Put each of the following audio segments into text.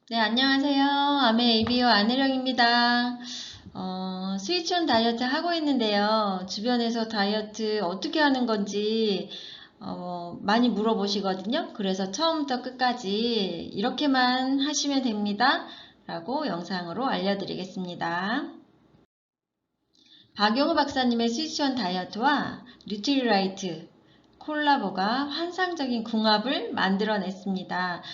네, 안녕하세요. 아메 ABO 안혜령입니다. 스위치온 다이어트 하고 있는데요. 주변에서 다이어트 어떻게 하는 건지 많이 물어보시거든요. 그래서 처음부터 끝까지 이렇게만 하시면 됩니다. 라고 영상으로 알려드리겠습니다. 박용우 박사님의 스위치온 다이어트와 뉴트리라이트 콜라보가 환상적인 궁합을 만들어냈습니다.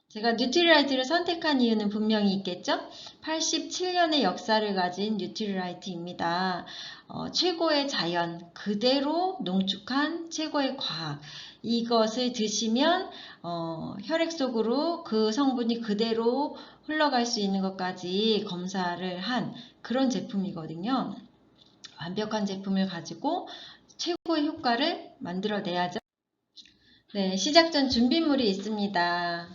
제가 뉴트리라이트를 선택한 이유는 분명히 있겠죠? 87년의 역사를 가진 뉴트리라이트입니다. 최고의 자연, 그대로 농축한 최고의 과학. 이것을 드시면 혈액 속으로 그 성분이 그대로 흘러갈 수 있는 것까지 검사를 한 그런 제품이거든요. 완벽한 제품을 가지고 최고의 효과를 만들어내야죠. 네, 시작 전 준비물이 있습니다.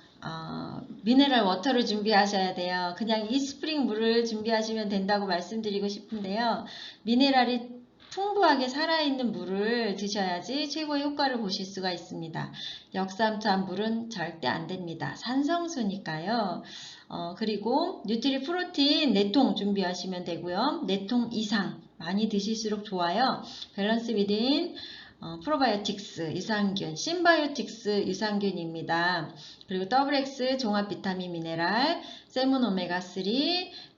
미네랄 워터를 준비하셔야 돼요. 그냥 이스프링 물을 준비하시면 된다고 말씀드리고 싶은데요. 미네랄이 풍부하게 살아있는 물을 드셔야지 최고의 효과를 보실 수가 있습니다. 역삼투한 물은 절대 안 됩니다. 산성수니까요. 그리고 뉴트리 프로틴 4통 준비하시면 되고요. 4통 이상 많이 드실수록 좋아요. 밸런스 위딘 프로바이오틱스 유산균, 심바이오틱스 유산균입니다. 그리고 WX 종합 비타민 미네랄, 세문 오메가 3,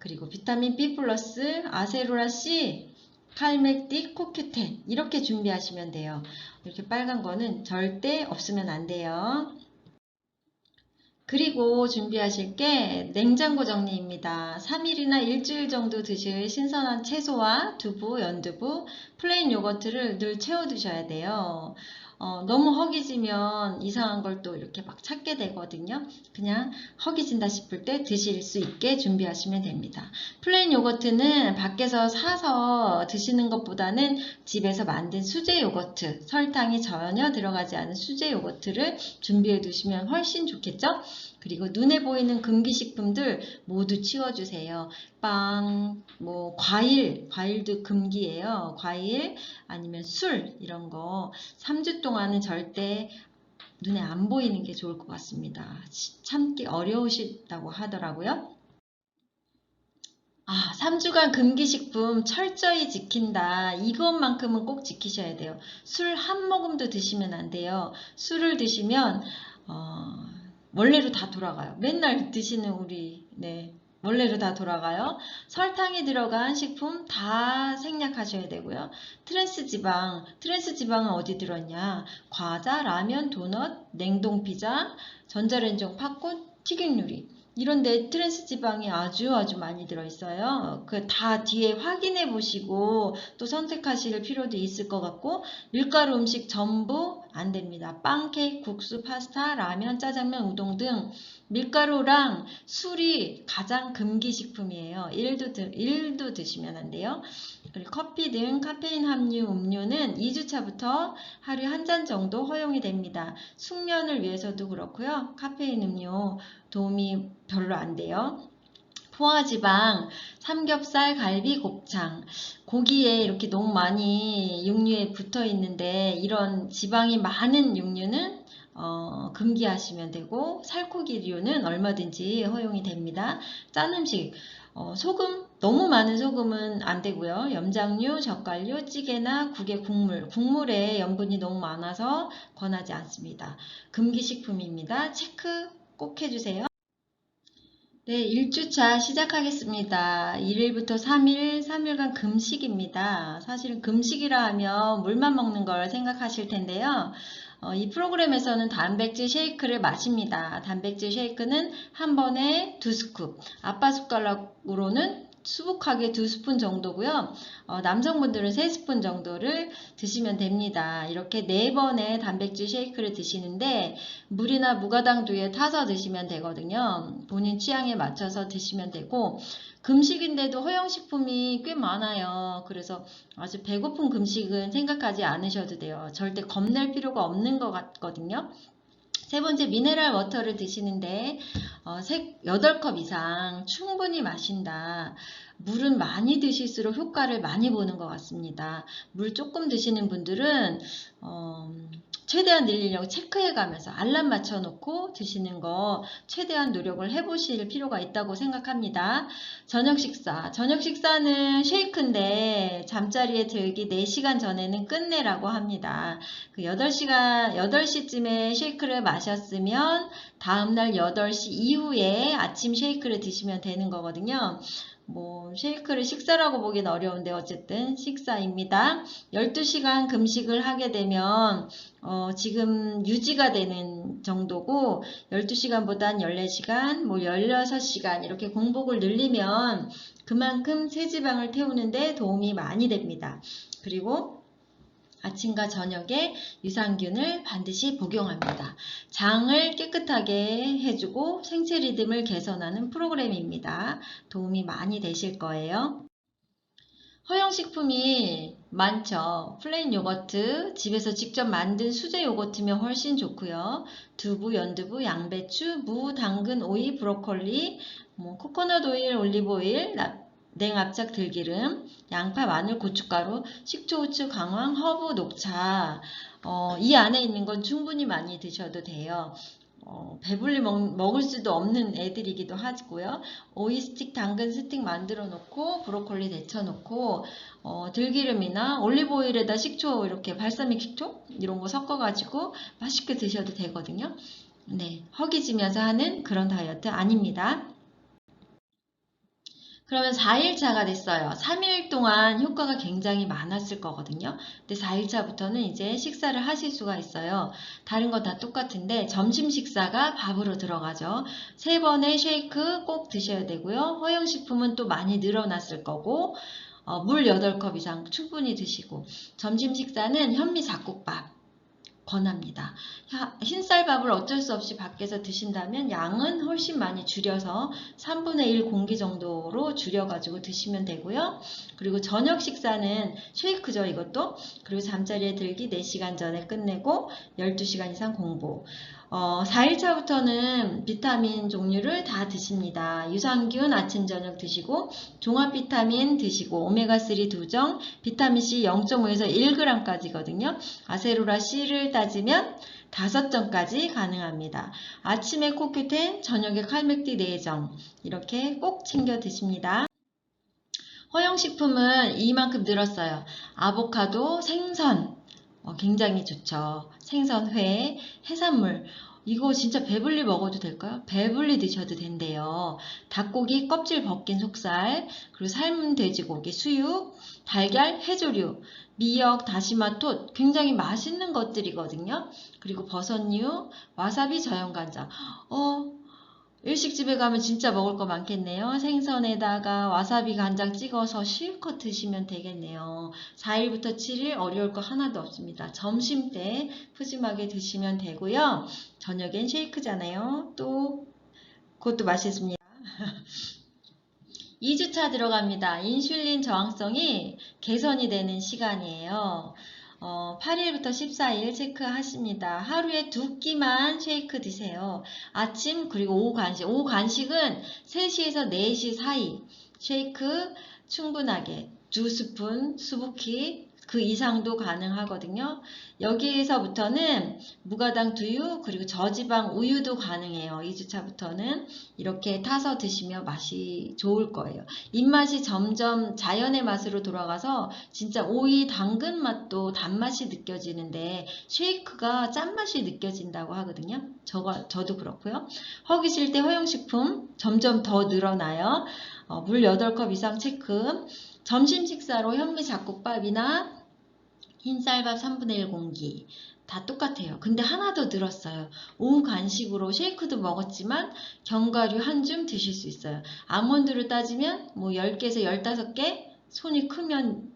그리고 비타민 B 플러스, 아세로라 C, 칼맥틱, 코큐텐 이렇게 준비하시면 돼요. 이렇게 빨간 거는 절대 없으면 안 돼요. 그리고 준비하실 게 냉장고 정리입니다. 3일이나 일주일 정도 드실 신선한 채소와 두부, 연두부, 플레인 요거트를 늘 채워 두셔야 돼요. 너무 허기지면 이상한 걸 또 이렇게 막 찾게 되거든요. 그냥 허기진다 싶을 때 드실 수 있게 준비하시면 됩니다. 플레인 요거트는 밖에서 사서 드시는 것보다는 집에서 만든 수제 요거트, 설탕이 전혀 들어가지 않은 수제 요거트를 준비해 두시면 훨씬 좋겠죠? 그리고 눈에 보이는 금기식품들 모두 치워주세요. 빵, 과일도 금기예요. 과일, 아니면 술, 이런 거 3주 동안은 절대 눈에 안 보이는 게 좋을 것 같습니다. 참기 어려우시다고 하더라고요. 3주간 금기식품 철저히 지킨다. 이것만큼은 꼭 지키셔야 돼요. 술 한 모금도 드시면 안 돼요. 술을 드시면 원래로 다 돌아가요. 맨날 드시는 우리 원래로 다 돌아가요. 설탕이 들어간 식품 다 생략하셔야 되고요. 트랜스 지방은 어디 들었냐? 과자, 라면, 도넛, 냉동 피자, 전자레인지용 팝콘, 튀김 요리. 이런데 트랜스 지방이 아주 많이 들어있어요. 그 다 뒤에 확인해 보시고 또 선택하실 필요도 있을 것 같고, 밀가루 음식 전부 안 됩니다. 빵, 케이크, 국수, 파스타, 라면, 짜장면, 우동 등 밀가루랑 술이 가장 금기식품이에요. 1도 드시면 안 돼요. 그리고 커피 등 카페인 함유 음료는 2주차부터 하루에 한 잔 정도 허용이 됩니다. 숙면을 위해서도 그렇고요. 카페인 음료 도움이 별로 안 돼요. 포화지방, 삼겹살, 갈비, 곱창, 고기에 이렇게 너무 많이 육류에 붙어 있는데 이런 지방이 많은 육류는 금기하시면 되고, 살코기류는 얼마든지 허용이 됩니다. 짠 음식, 소금, 너무 많은 소금은 안 되고요. 염장류, 젓갈류, 찌개나 국의 국물에 염분이 너무 많아서 권하지 않습니다. 금기식품입니다. 체크 꼭 해주세요. 네, 1주차 시작하겠습니다. 1일부터 3일, 3일간 금식입니다. 사실은 금식이라 하면 물만 먹는 걸 생각하실 텐데요. 이 프로그램에서는 단백질 쉐이크를 마십니다. 단백질 쉐이크는 한 번에 2스쿱, 아빠 숟가락으로는 수북하게 2스푼 정도고요. 남성분들은 3스푼 정도를 드시면 됩니다. 이렇게 4번의 단백질 쉐이크를 드시는데 물이나 무가당두에 타서 드시면 되거든요. 본인 취향에 맞춰서 드시면 되고, 금식인데도 허용식품이 꽤 많아요. 그래서 아주 배고픈 금식은 생각하지 않으셔도 돼요. 절대 겁낼 필요가 없는 것 같거든요. 세 번째, 미네랄 워터를 드시는데 8컵 이상 충분히 마신다. 물은 많이 드실수록 효과를 많이 보는 것 같습니다. 물 조금 드시는 분들은 최대한 늘리려고 체크해 가면서 알람 맞춰 놓고 드시는 거 최대한 노력을 해보실 필요가 있다고 생각합니다. 저녁 식사는 쉐이크인데 잠자리에 들기 4시간 전에는 끝내라고 합니다. 그 8시쯤에 쉐이크를 마셨으면 다음날 8시 이후에 아침 쉐이크를 드시면 되는 거거든요. 뭐 쉐이크를 식사라고 보기는 어려운데 어쨌든 식사입니다. 12시간 금식을 하게 되면 지금 유지가 되는 정도고 12시간보단 14시간, 뭐 16시간 이렇게 공복을 늘리면 그만큼 체지방을 태우는데 도움이 많이 됩니다. 그리고 아침과 저녁에 유산균을 반드시 복용합니다. 장을 깨끗하게 해주고 생체 리듬을 개선하는 프로그램입니다. 도움이 많이 되실 거예요. 허용식품이 많죠. 플레인 요거트, 집에서 직접 만든 수제 요거트면 훨씬 좋고요. 두부, 연두부, 양배추, 무, 당근, 오이, 브로콜리, 코코넛 오일, 올리브 오일, 냉압작 들기름, 양파, 마늘, 고춧가루, 식초, 후추, 강황, 허브, 녹차. 이 안에 있는 건 충분히 많이 드셔도 돼요. 배불리 먹을 수도 없는 애들이기도 하고요. 오이 스틱, 당근 스틱 만들어 놓고 브로콜리 데쳐 놓고 들기름이나 올리브 오일에다 식초 이렇게 발사믹 식초 이런 거 섞어 가지고 맛있게 드셔도 되거든요. 네, 허기지면서 하는 그런 다이어트 아닙니다. 그러면 4일차가 됐어요. 3일 동안 효과가 굉장히 많았을 거거든요. 근데 4일차부터는 이제 식사를 하실 수가 있어요. 다른 거 다 똑같은데 점심 식사가 밥으로 들어가죠. 3번의 쉐이크 꼭 드셔야 되고요. 허용식품은 또 많이 늘어났을 거고 물 8컵 이상 충분히 드시고 점심 식사는 현미 잡곡밥 권합니다. 흰쌀밥을 어쩔 수 없이 밖에서 드신다면 양은 훨씬 많이 줄여서 3분의 1 공기 정도로 줄여가지고 드시면 되고요. 그리고 저녁 식사는 쉐이크죠, 이것도. 그리고 잠자리에 들기 4시간 전에 끝내고 12시간 이상 공복. 4일차부터는 비타민 종류를 다 드십니다. 유산균 아침 저녁 드시고 종합 비타민 드시고 오메가3 2정, 비타민C 0.5에서 1g까지거든요. 아세로라 C를 따지면 5정까지 가능합니다. 아침에 코큐텐, 저녁에 칼맥디 4정 이렇게 꼭 챙겨 드십니다. 허용식품은 이만큼 늘었어요. 아보카도, 생선 굉장히 좋죠. 생선, 회, 해산물 이거 진짜 배불리 먹어도 될까요? 배불리 드셔도 된대요. 닭고기 껍질 벗긴 속살, 그리고 삶은 돼지고기, 수육, 달걀, 해조류, 미역, 다시마, 톳 굉장히 맛있는 것들이거든요. 그리고 버섯류, 와사비, 저염간장 일식집에 가면 진짜 먹을 거 많겠네요. 생선에다가 와사비 간장 찍어서 실컷 드시면 되겠네요. 4일부터 7일 어려울 거 하나도 없습니다. 점심때 푸짐하게 드시면 되고요. 저녁엔 쉐이크잖아요. 또 그것도 맛있습니다. 2주차 들어갑니다. 인슐린 저항성이 개선이 되는 시간이에요. 8일부터 14일 체크하십니다. 하루에 2끼만 쉐이크 드세요. 아침 그리고 오후 간식. 오후 간식은 3시에서 4시 사이 쉐이크 충분하게 2스푼 수부키 그 이상도 가능하거든요. 여기에서부터는 무가당 두유 그리고 저지방 우유도 가능해요. 2주차부터는 이렇게 타서 드시면 맛이 좋을 거예요. 입맛이 점점 자연의 맛으로 돌아가서 진짜 오이 당근 맛도 단맛이 느껴지는데 쉐이크가 짠맛이 느껴진다고 하거든요. 저도 그렇고요. 허기질 때 허용식품 점점 더 늘어나요. 물 8컵 이상 체크. 점심 식사로 현미 잡곡밥이나 흰쌀밥 3분의 1 공기 다 똑같아요. 근데 하나 더 늘었어요. 오후 간식으로 쉐이크도 먹었지만 견과류 한 줌 드실 수 있어요. 아몬드로 따지면 뭐 10개에서 15개, 손이 크면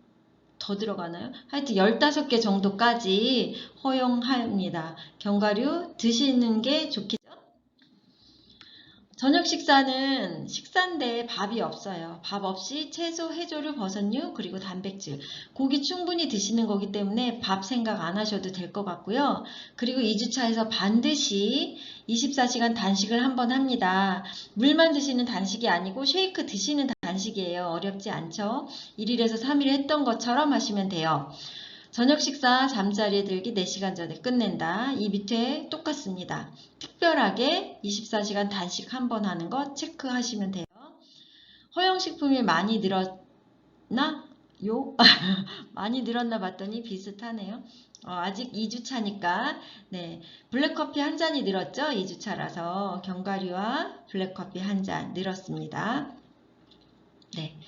더 들어가나요? 하여튼 15개 정도까지 허용합니다. 견과류 드시는 게 좋겠죠? 저녁 식사는 식사인데 밥이 없어요. 밥 없이 채소, 해조류, 버섯류, 그리고 단백질. 고기 충분히 드시는 거기 때문에 밥 생각 안 하셔도 될 것 같고요. 그리고 2주차에서 반드시 24시간 단식을 한번 합니다. 물만 드시는 단식이 아니고 쉐이크 드시는 단식이에요. 어렵지 않죠? 1일에서 3일 했던 것처럼 하시면 돼요. 저녁 식사 잠자리에 들기 4시간 전에 끝낸다. 이 밑에 똑같습니다. 특별하게 24시간 단식 한 번 하는 거 체크하시면 돼요. 허용식품이 많이 늘었나? 많이 늘었나 봤더니 비슷하네요. 아직 2주차니까 네, 블랙커피 한 잔이 늘었죠? 2주차라서 견과류와 블랙커피 한 잔 늘었습니다. 네.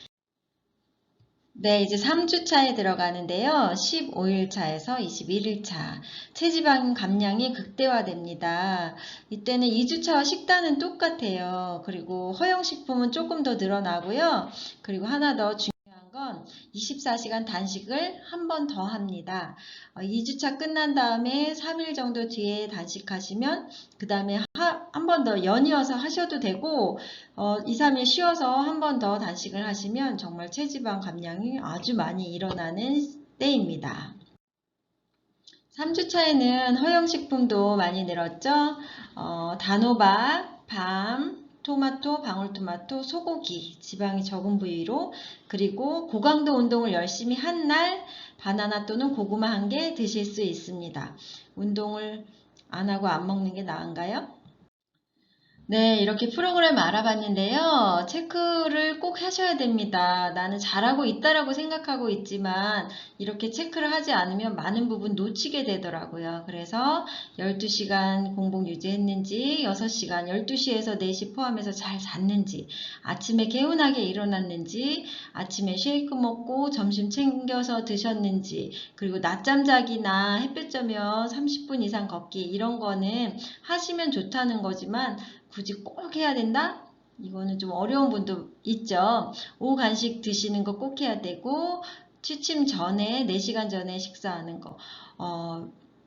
네, 이제 3주차에 들어가는데요. 15일차에서 21일차. 체지방 감량이 극대화됩니다. 이때는 2주차와 식단은 똑같아요. 그리고 허용식품은 조금 더 늘어나고요. 그리고 하나 더 중요한 건 24시간 단식을 한 번 더 합니다. 2주차 끝난 다음에 3일 정도 뒤에 단식하시면 그 다음에 한 번 더 연이어서 하셔도 되고 2, 3일 쉬어서 한 번 더 단식을 하시면 정말 체지방 감량이 아주 많이 일어나는 때입니다. 3주차에는 허용식품도 많이 늘었죠. 단호박, 밤, 토마토, 방울토마토, 소고기, 지방이 적은 부위로 그리고 고강도 운동을 열심히 한 날 바나나 또는 고구마 한 개 드실 수 있습니다. 운동을 안 하고 안 먹는 게 나은가요? 네, 이렇게 프로그램 알아봤는데요. 체크를 꼭 하셔야 됩니다. 나는 잘하고 있다라고 생각하고 있지만 이렇게 체크를 하지 않으면 많은 부분 놓치게 되더라고요. 그래서 12시간 공복 유지했는지, 6시간, 12시에서 4시 포함해서 잘 잤는지, 아침에 개운하게 일어났는지, 아침에 쉐이크 먹고 점심 챙겨서 드셨는지, 그리고 낮잠 자기나 햇볕 쬐면 30분 이상 걷기 이런 거는 하시면 좋다는 거지만 굳이 꼭 해야 된다? 이거는 좀 어려운 분도 있죠. 오후 간식 드시는 거 꼭 해야 되고 취침 전에 4시간 전에 식사하는 거.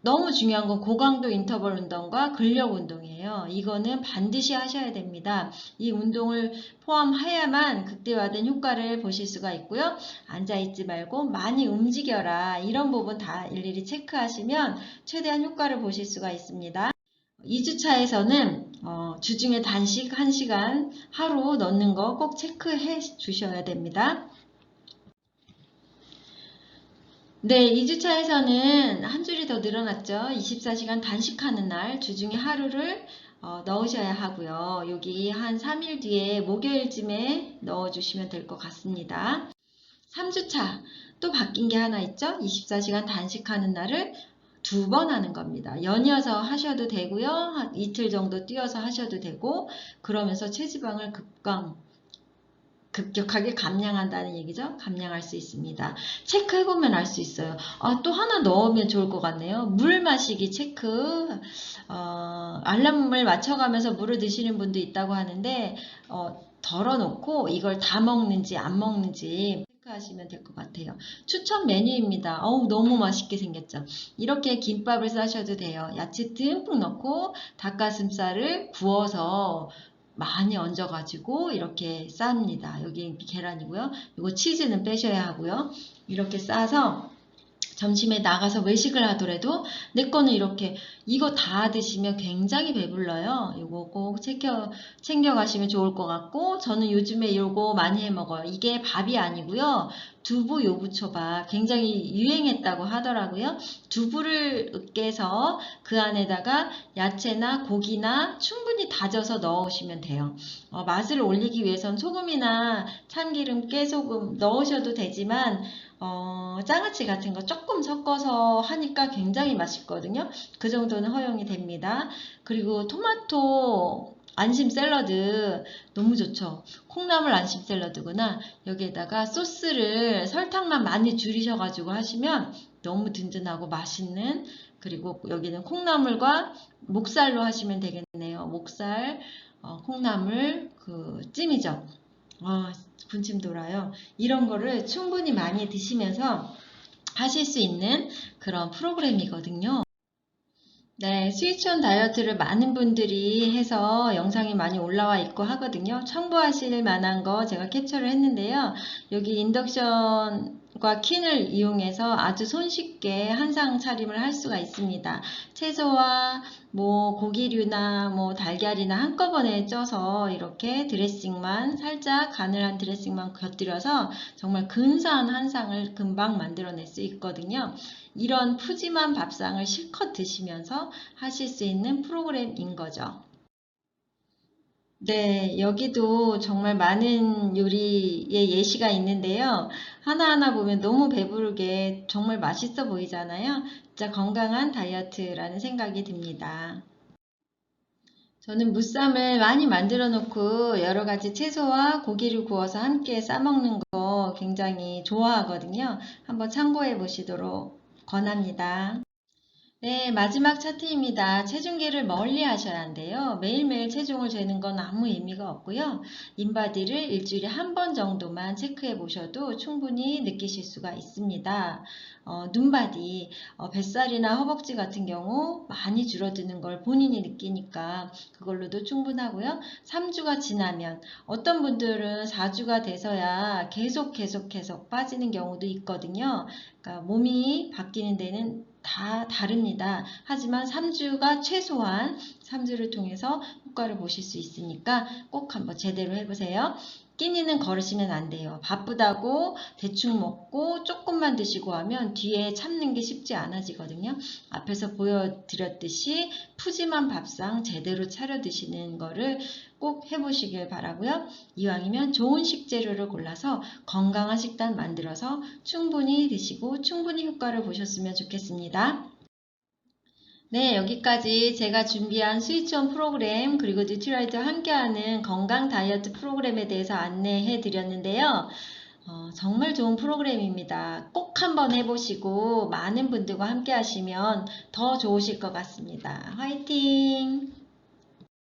너무 중요한 건 고강도 인터벌 운동과 근력 운동이에요. 이거는 반드시 하셔야 됩니다. 이 운동을 포함해야만 극대화된 효과를 보실 수가 있고요. 앉아있지 말고 많이 움직여라. 이런 부분 다 일일이 체크하시면 최대한 효과를 보실 수가 있습니다. 2주차에서는 주중에 단식 1시간 하루 넣는 거 꼭 체크해 주셔야 됩니다. 네, 2주차에서는 한 줄이 더 늘어났죠. 24시간 단식하는 날 주중에 하루를 넣으셔야 하고요. 여기 한 3일 뒤에 목요일쯤에 넣어주시면 될 것 같습니다. 3주차 또 바뀐 게 하나 있죠. 24시간 단식하는 날을 2번 하는 겁니다. 연이어서 하셔도 되고요. 한 이틀 정도 뛰어서 하셔도 되고 그러면서 체지방을 급격하게 감량한다는 얘기죠. 감량할 수 있습니다. 체크해보면 알 수 있어요. 또 하나 넣으면 좋을 것 같네요. 물 마시기 체크. 알람을 맞춰가면서 물을 드시는 분도 있다고 하는데 덜어놓고 이걸 다 먹는지 안 먹는지 체크하시면 될 것 같아요. 추천 메뉴입니다. 너무 맛있게 생겼죠. 이렇게 김밥을 싸셔도 돼요. 야채 듬뿍 넣고 닭가슴살을 구워서 많이 얹어가지고 이렇게 쌉니다. 여기 계란이고요. 이거 치즈는 빼셔야 하고요. 이렇게 싸서 점심에 나가서 외식을 하더라도 내 거는 이렇게 이거 다 드시면 굉장히 배불러요. 이거 꼭 챙겨 가시면 좋을 것 같고 저는 요즘에 이거 많이 해 먹어요. 이게 밥이 아니고요. 두부 요부초밥 굉장히 유행했다고 하더라고요. 두부를 으깨서 그 안에다가 야채나 고기나 충분히 다져서 넣으시면 돼요. 맛을 올리기 위해선 소금이나 참기름, 깨소금 넣으셔도 되지만 장아찌 같은 거 조금 섞어서 하니까 굉장히 맛있거든요. 그 정도는 허용이 됩니다. 그리고 토마토 안심 샐러드 너무 좋죠. 콩나물 안심 샐러드구나. 여기에다가 소스를 설탕만 많이 줄이셔가지고 하시면 너무 든든하고 맛있는 그리고 여기는 콩나물과 목살로 하시면 되겠네요. 목살, 콩나물, 그 찜이죠. 군침 돌아요. 이런 거를 충분히 많이 드시면서 하실 수 있는 그런 프로그램이거든요. 네, 스위치온 다이어트를 많은 분들이 해서 영상이 많이 올라와 있고 하거든요. 참고하실 만한 거 제가 캡처를 했는데요. 여기 인덕션 과 킨을 이용해서 아주 손쉽게 한상 차림을 할 수가 있습니다. 채소와 뭐 고기류나 뭐 달걀이나 한꺼번에 쪄서 이렇게 드레싱만 살짝 가늘한 드레싱만 곁들여서 정말 근사한 한상을 금방 만들어낼 수 있거든요. 이런 푸짐한 밥상을 실컷 드시면서 하실 수 있는 프로그램인 거죠. 네, 여기도 정말 많은 요리의 예시가 있는데요. 하나하나 보면 너무 배부르게 정말 맛있어 보이잖아요. 진짜 건강한 다이어트라는 생각이 듭니다. 저는 무쌈을 많이 만들어 놓고 여러 가지 채소와 고기를 구워서 함께 싸먹는 거 굉장히 좋아하거든요. 한번 참고해 보시도록 권합니다. 네, 마지막 차트입니다. 체중계를 멀리 하셔야 한대요. 매일매일 체중을 재는 건 아무 의미가 없고요. 인바디를 일주일에 한 번 정도만 체크해 보셔도 충분히 느끼실 수가 있습니다. 눈바디, 뱃살이나 허벅지 같은 경우 많이 줄어드는 걸 본인이 느끼니까 그걸로도 충분하고요. 3주가 지나면 어떤 분들은 4주가 돼서야 계속 빠지는 경우도 있거든요. 그러니까 몸이 바뀌는 데는 다 다릅니다. 하지만 3주가 최소한 3주를 통해서 효과를 보실 수 있으니까 꼭 한번 제대로 해보세요. 끼니는 걸으시면 안 돼요. 바쁘다고 대충 먹고 조금만 드시고 하면 뒤에 참는 게 쉽지 않아지거든요. 앞에서 보여드렸듯이 푸짐한 밥상 제대로 차려 드시는 거를 꼭 해보시길 바라고요. 이왕이면 좋은 식재료를 골라서 건강한 식단 만들어서 충분히 드시고 충분히 효과를 보셨으면 좋겠습니다. 네, 여기까지 제가 준비한 스위치온 프로그램 그리고 뉴트라이트와 함께하는 건강 다이어트 프로그램에 대해서 안내해 드렸는데요. 정말 좋은 프로그램입니다. 꼭 한번 해보시고 많은 분들과 함께 하시면 더 좋으실 것 같습니다. 화이팅!